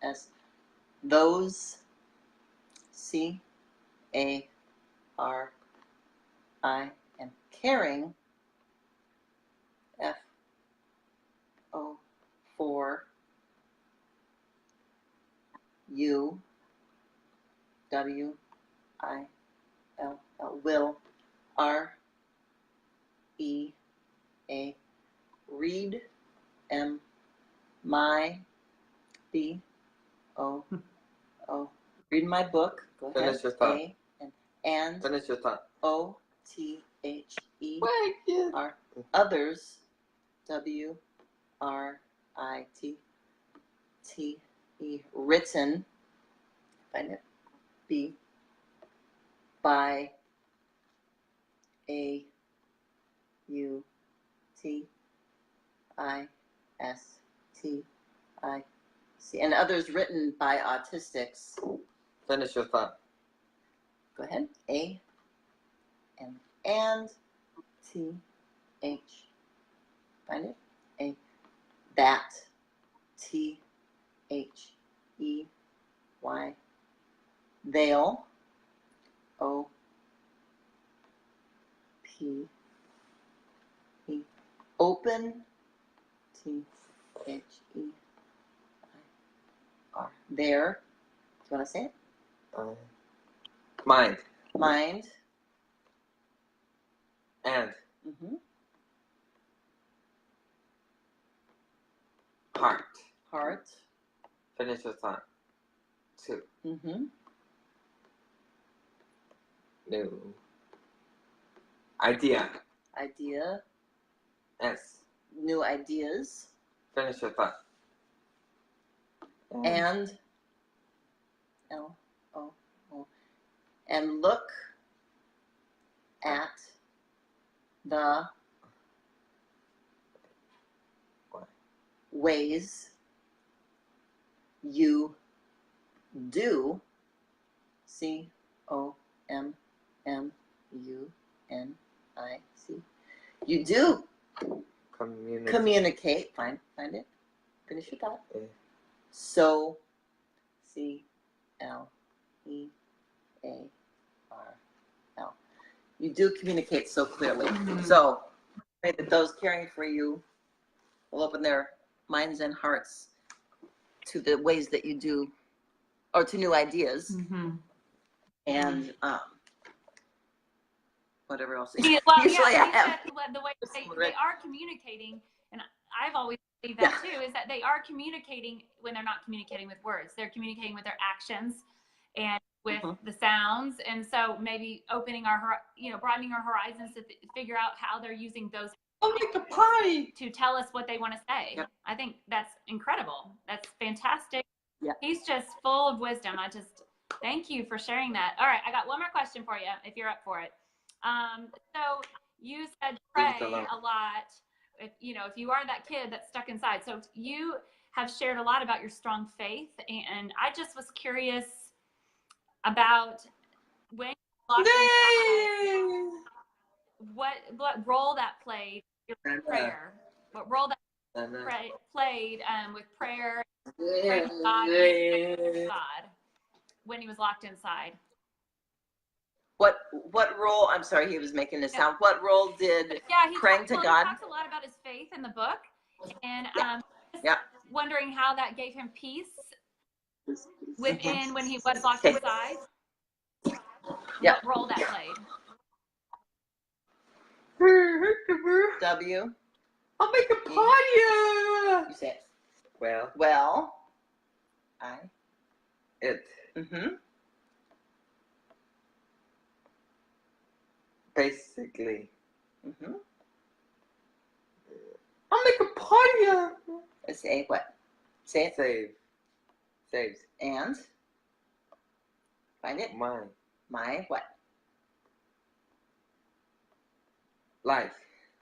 Speaker 2: THOS, those, CARI, and caring, FO, for, UWILL, will, REA, read, my, BOO, read my book. Go ahead.
Speaker 3: Finish your thought.
Speaker 2: And
Speaker 3: Finish your thought.
Speaker 2: OTHER, others, WRITTE, written, find it, B, by, AUTISTIC, and others written by autistics.
Speaker 3: Finish your thought.
Speaker 2: Go ahead. And TH. Find it. That. THEY. They'll. OP. Open. THEIR. There. Do you want to say it?
Speaker 3: Mind.
Speaker 2: Mind.
Speaker 3: And.
Speaker 2: Mm-hmm.
Speaker 3: Heart.
Speaker 2: Heart.
Speaker 3: Finish your thought. 2.
Speaker 2: Mm-hmm.
Speaker 3: New. Idea.
Speaker 2: Idea.
Speaker 3: S.
Speaker 2: New ideas.
Speaker 3: Finish your thought.
Speaker 2: And LOO. And look at the ways you do, COMMUNIC, you do communicate, find it, finish your thought. So, CLEARL, you do communicate so clearly. So, pray that those caring for you will open their minds and hearts to the ways that you do, or to new ideas, and whatever else.
Speaker 1: Yeah, well,
Speaker 2: Usually
Speaker 1: yeah,
Speaker 2: I have.
Speaker 1: the way they are communicating, and I've always believed that too, is that they are communicating when they're not communicating with words. They're communicating with their actions and with the sounds, and so maybe opening broadening our horizons to figure out how they're using those to tell us what they want to say.
Speaker 2: Yep.
Speaker 1: I think that's incredible. That's fantastic.
Speaker 2: Yeah.
Speaker 1: He's just full of wisdom. Thank you for sharing that. All right, I got one more question for you, if you're up for it. So you said pray a lot. If you are that kid that's stuck inside. So you have shared a lot about your strong faith, and I just was curious about when you locked inside, what role that played in your prayer. What role that played with prayer, praying God when he was locked inside.
Speaker 2: What role? I'm sorry, he was making this sound. What role did praying to God?
Speaker 1: He talks a lot about his faith in the book, and wondering how that gave him peace within when he was locked inside. What role that played?
Speaker 2: W.
Speaker 3: I'll make a party.
Speaker 2: You say it.
Speaker 3: Well. It. Basically. I'll make a party.
Speaker 2: Say what? Say it.
Speaker 3: Saves.
Speaker 2: And? Find it. My what?
Speaker 3: Life.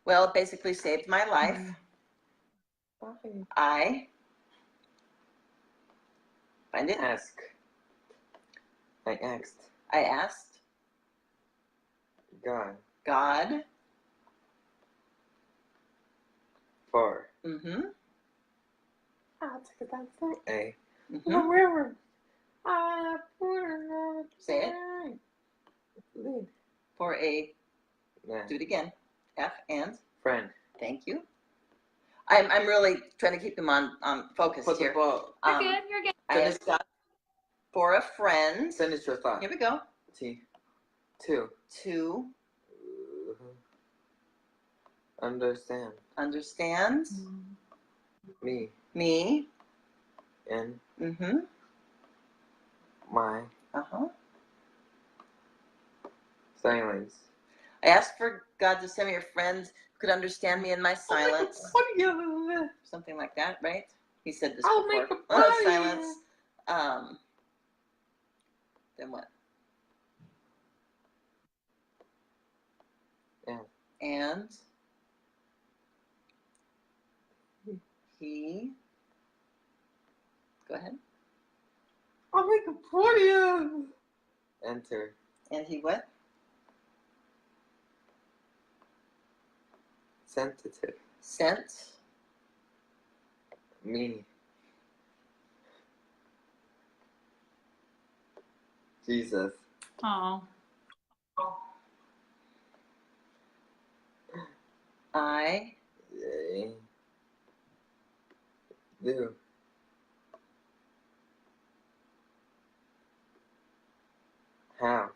Speaker 2: Well, it basically saved my life. I find it.
Speaker 3: I asked.
Speaker 2: I asked.
Speaker 3: God.
Speaker 2: God.
Speaker 3: For
Speaker 2: Mm-hmm.
Speaker 3: I'll take that thing. A.
Speaker 2: Mm-hmm.
Speaker 3: River.
Speaker 2: Say it.
Speaker 3: Lead.
Speaker 2: For a,
Speaker 3: Yeah.
Speaker 2: do it again. F and.
Speaker 3: Friend.
Speaker 2: Thank you. I'm really trying to keep them on focus
Speaker 3: Put the
Speaker 2: here.
Speaker 3: ball.
Speaker 1: You're good. You're good.
Speaker 2: I asked God for a friend.
Speaker 3: Finish your thought.
Speaker 2: Here we go.
Speaker 3: T. Two.
Speaker 2: To
Speaker 3: Understand.
Speaker 2: understand
Speaker 3: Me.
Speaker 2: me.
Speaker 3: And
Speaker 2: Mm-hmm.
Speaker 3: my
Speaker 2: Uh-huh.
Speaker 3: silence.
Speaker 2: I asked for God to send me a friend who could understand me in my silence. Something like that, right? He said this
Speaker 3: I'll
Speaker 2: before.
Speaker 3: make a party.
Speaker 2: Silence. Then what?
Speaker 3: Yeah.
Speaker 2: And he. Go ahead.
Speaker 3: I'll make a party. Enter.
Speaker 2: And he what?
Speaker 3: Sensitive.
Speaker 2: Sent
Speaker 3: Me. Jesus.
Speaker 1: Oh.
Speaker 2: I
Speaker 3: Yay. Do. How.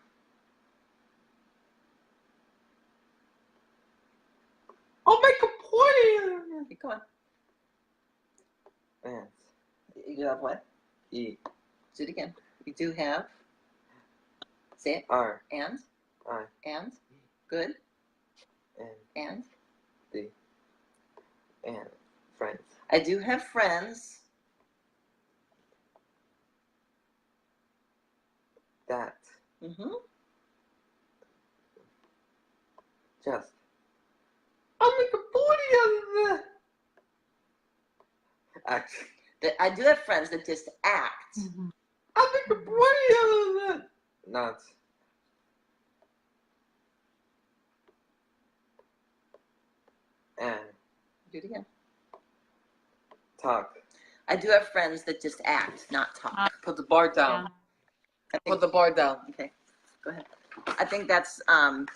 Speaker 3: I'll make a party.
Speaker 2: keep going.
Speaker 3: Ants.
Speaker 2: You do have what?
Speaker 3: E.
Speaker 2: Do it again. You do have. Say it.
Speaker 3: R.
Speaker 2: And
Speaker 3: I.
Speaker 2: and good
Speaker 3: N.
Speaker 2: and
Speaker 3: D. And friends.
Speaker 2: I do have friends
Speaker 3: That.
Speaker 2: mm-hmm.
Speaker 3: Just. I'll make a party out of that. Action.
Speaker 2: that I do have friends that just act.
Speaker 1: Mm-hmm.
Speaker 3: I'll make a party out of that. Not. And
Speaker 2: Do it again.
Speaker 3: talk.
Speaker 2: I do have friends that just act, not talk.
Speaker 3: Put the bar down.
Speaker 2: I think,
Speaker 3: Put the bar down.
Speaker 2: okay, go ahead. I think that's
Speaker 3: I'll make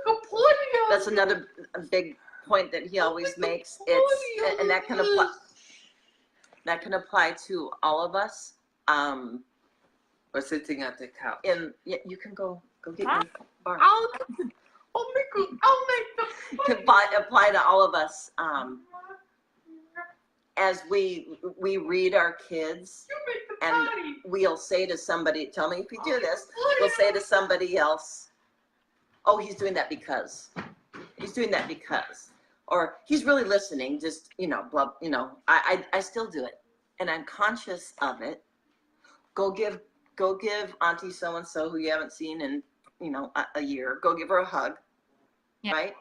Speaker 3: a party out
Speaker 2: that's
Speaker 3: of
Speaker 2: another big point that he always makes. It's and that can apply to all of us.
Speaker 3: We're sitting at the couch.
Speaker 2: Yeah, you can go get your bar.
Speaker 3: I'll make the
Speaker 2: Can apply to all of us. As we read our kids, and we'll say to somebody, tell me if you do this, we'll say to somebody else, oh, he's doing that because. He's doing that because. Or he's really listening, just, blah, I still do it. And I'm conscious of it. Go give Auntie so-and-so who you haven't seen in, a year, go give her a hug,
Speaker 1: Yeah.
Speaker 2: right?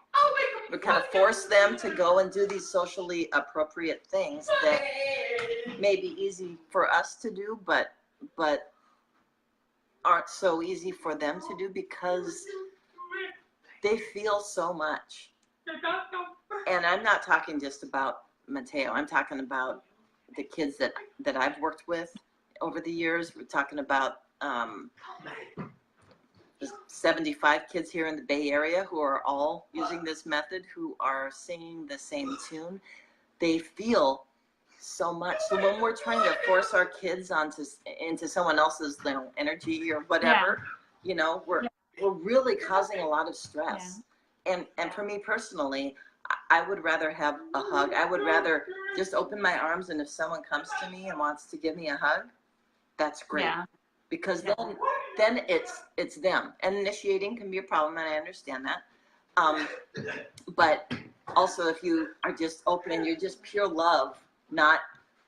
Speaker 2: We kind of force them to go and do these socially appropriate things that may be easy for us to do, but aren't so easy for them to do because they feel so much. And I'm not talking just about Matteo. I'm talking about the kids that I've worked with over the years. We're talking about 75 kids here in the Bay Area who are all using this method, who are singing the same tune. They feel so much. So when we're trying to force our kids into someone else's energy or whatever, we're really causing a lot of stress. Yeah. And for me personally, I would rather have a hug. I would rather just open my arms, and if someone comes to me and wants to give me a hug, that's great. Yeah. Because then it's them. And initiating can be a problem, and I understand that. But also if you are just open and you're just pure love, not,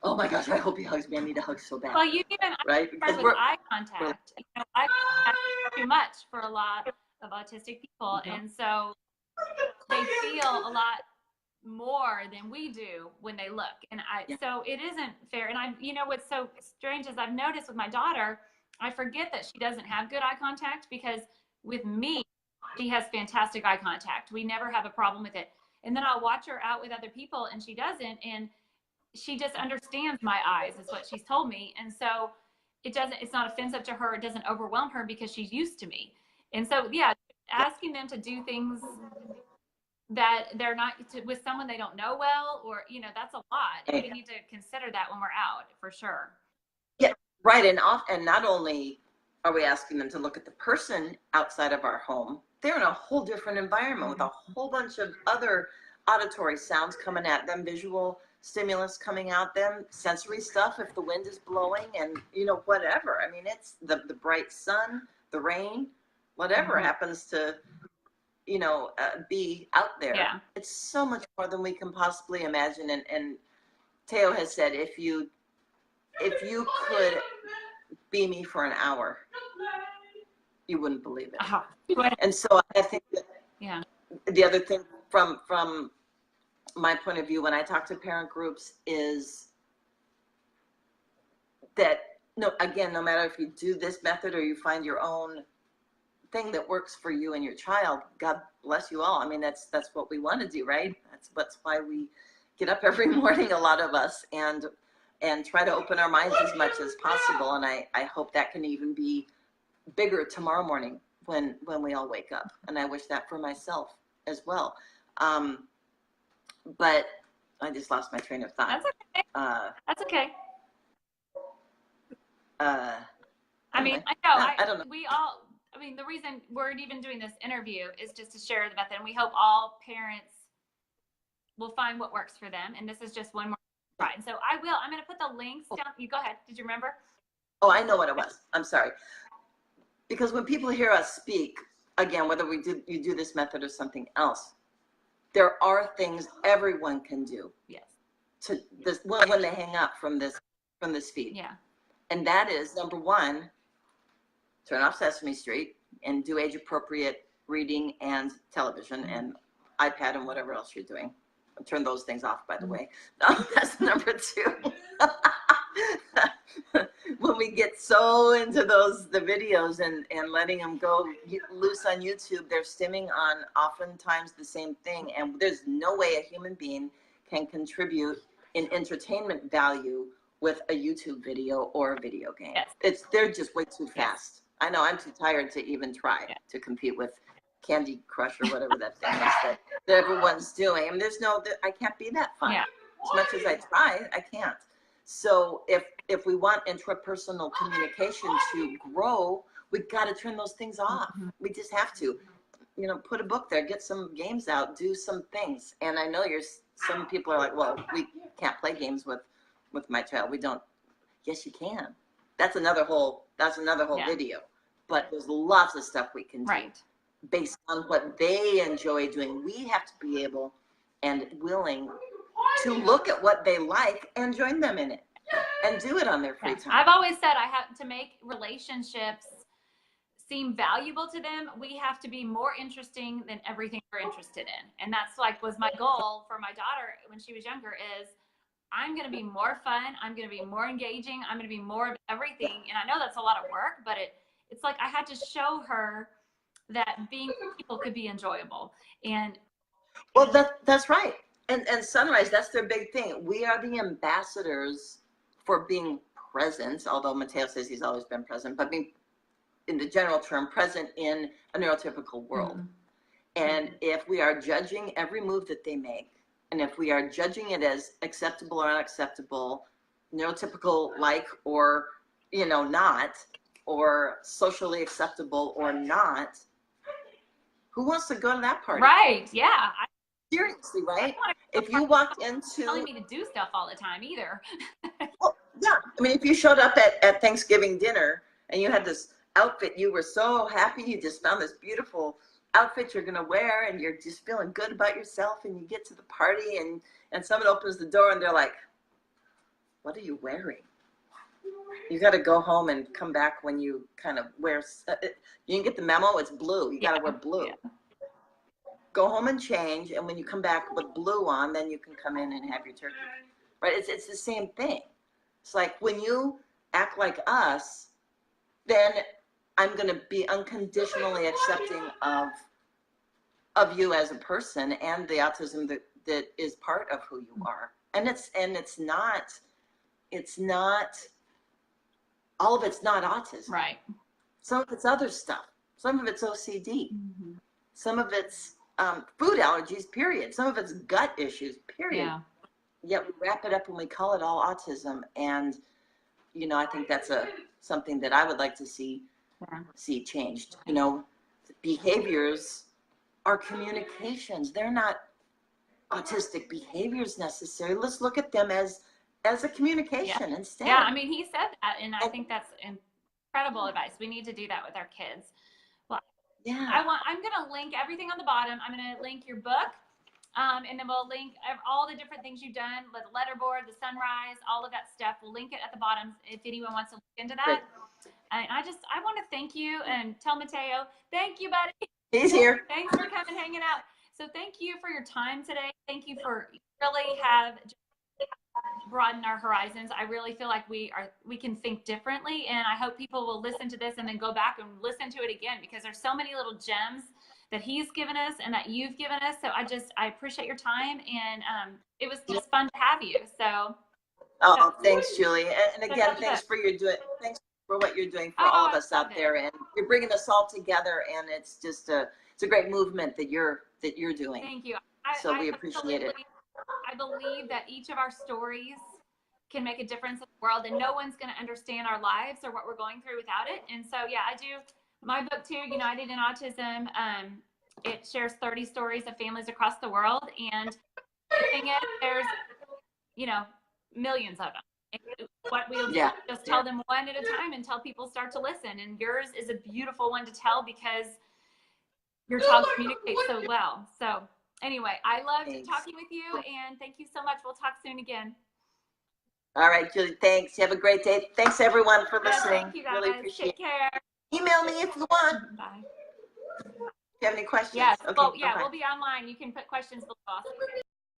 Speaker 2: oh my gosh, I hope he hugs me, I need a hug so bad.
Speaker 1: Well, you even
Speaker 2: right?
Speaker 1: Because with eye contact. Eye contact is too much for a lot of autistic people, and so they feel a lot more than we do when they look. And so it isn't fair. And what's so strange is I've noticed with my daughter, I forget that she doesn't have good eye contact, because with me, She has fantastic eye contact. We never have a problem with it. And then I'll watch her out with other people and she doesn't. And she just understands my eyes is what she's told me. And so it's not offensive to her. It doesn't overwhelm her because she's used to me. And so, yeah, asking them to do things that they're not with someone they don't know well, or, you know, that's a lot. And we need to consider that when we're out, for sure.
Speaker 2: Yeah, right. And not only are we asking them to look at the person outside of our home, they're in a whole different environment with a whole bunch of other auditory sounds coming at them, visual stimulus coming at them, sensory stuff if the wind is blowing, and, you know, whatever. I mean, it's the bright sun, the rain, whatever happens to, you know, be out there.
Speaker 1: Yeah.
Speaker 2: It's so much more than we can possibly imagine. And Teo has said, if you could be me for an hour, you wouldn't believe it. And so I think that the other thing from my point of view when I talk to parent groups is that, no matter if you do this method or you find your own thing that works for you and your child, God bless you all. I mean, that's what we want to do, right? That's why we get up every morning, a lot of us, and try to open our minds as much as possible. And I hope that can even be bigger tomorrow morning when we all wake up. And I wish that for myself as well. But I just lost my train of thought.
Speaker 1: That's okay. That's okay. I mean, I know. I don't know. I mean, the reason we're even doing this interview is just to share the method. And we hope all parents will find what works for them. And this is just one more try. And so I'm going to put the links down. You go ahead. Did you remember?
Speaker 2: Oh, I know what it was. I'm sorry. Because when people hear us speak, again, whether you do this method or something else, there are things everyone can do.
Speaker 1: Yes.
Speaker 2: To this when they hang up from this feed.
Speaker 1: Yeah.
Speaker 2: And that is, number one, turn off Sesame Street and do age-appropriate reading and television and iPad and whatever else you're doing. Turn those things off, by the way. That's number two. When we get so into the videos and letting them go loose on YouTube, they're stimming on oftentimes the same thing. And there's no way a human being can contribute in entertainment value with a YouTube video or a video game.
Speaker 1: Yes.
Speaker 2: They're just way too fast. I know, I'm too tired to even try to compete with Candy Crush or whatever that thing is that everyone's doing. I mean, I can't be that fun.
Speaker 1: Yeah.
Speaker 2: As much as I try, I can't. So if we want intrapersonal communication to grow, we've got to turn those things off. We just have to, you know, put a book there, get some games out, do some things. And I know some people are like, well, we can't play games with my child. We don't. Yes, you can. That's another whole video. But there's lots of stuff we can do based on what they enjoy doing. We have to be able and willing to look at what they like and join them in it and do it on their free time.
Speaker 1: I've always said I have to make relationships seem valuable to them. We have to be more interesting than everything they're interested in. And that's was my goal for my daughter when she was younger is I'm going to be more fun. I'm going to be more engaging. I'm going to be more of everything. And I know that's a lot of work, but it's like I had to show her that being with people could be enjoyable. And
Speaker 2: well, that's right. And Sunrise, that's their big thing. We are the ambassadors for being present, although Matteo says he's always been present, but being, in the general term, present in a neurotypical world. And if we are judging every move that they make, and if we are judging it as acceptable or unacceptable, neurotypical like or, you know, not, or socially acceptable or not, who wants to go to that party?
Speaker 1: Right, yeah.
Speaker 2: Seriously, right? If you walked into...
Speaker 1: telling me to do stuff all the time either.
Speaker 2: Well, yeah. I mean, if you showed up at Thanksgiving dinner and you had this outfit, you were so happy, you just found this beautiful outfit you're going to wear and you're just feeling good about yourself, and you get to the party and someone opens the door and they're like, what are you wearing? You got to go home and come back when you kind of wear, you can get the memo, it's blue. You got to wear blue. Yeah. Go home and change, and when you come back with blue on, then you can come in and have your turkey. Right? It's the same thing. It's like when you act like us, then I'm going to be unconditionally accepting of of you as a person and the autism that is part of who you are. And it's not all of it's not autism.
Speaker 1: Right.
Speaker 2: Some of it's other stuff. Some of it's OCD. Some of it's food allergies, period. Some of it's gut issues, period.
Speaker 1: Yeah.
Speaker 2: Yet we wrap it up and we call it all autism. And, you know, I think that's something that I would like to see changed. You know, behaviors are communications. They're not autistic behaviors necessarily. Let's look at them as a communication instead.
Speaker 1: Yeah, I mean, he said that, and I think that's incredible advice. We need to do that with our kids. Well,
Speaker 2: yeah.
Speaker 1: I'm going to link everything on the bottom. I'm going to link your book, and then we'll link all the different things you've done, the letterboard, the sunrise, all of that stuff. We'll link it at the bottom if anyone wants to look into that. And I want to thank you and tell Matteo, thank you, buddy.
Speaker 2: He's here.
Speaker 1: Thanks for coming, hanging out. So thank you for your time today. Thank you for really have broaden our horizons. I really feel like we can think differently, and I hope people will listen to this and then go back and listen to it again, because there's so many little gems that he's given us and that you've given us. So I appreciate your time, and it was just fun to have you. So
Speaker 2: Thanks, Julie, and again, thanks for what you're doing for all of us out there, and you're bringing us all together, and it's just it's a great movement that you're doing.
Speaker 1: Thank you.
Speaker 2: So we appreciate it.
Speaker 1: I believe that each of our stories can make a difference in the world, and no one's going to understand our lives or what we're going through without it. And so, yeah, I do my book too, United in Autism. It shares 30 stories of families across the world, and the thing is, there's, you know, millions of them. And what we'll do is just tell them one at a time until people start to listen. And yours is a beautiful one to tell because your child communicates so well. So anyway, I loved talking with you, and thank you so much. We'll talk soon again.
Speaker 2: All right, Julie, thanks. You have a great day. Thanks, everyone, for listening.
Speaker 1: Thank you, guys.
Speaker 2: Really appreciate
Speaker 1: Take care.
Speaker 2: Email me if you want.
Speaker 1: Bye.
Speaker 2: If you have any questions.
Speaker 1: Yes.
Speaker 2: Okay,
Speaker 1: Well, yeah, we'll be online. You can put questions below.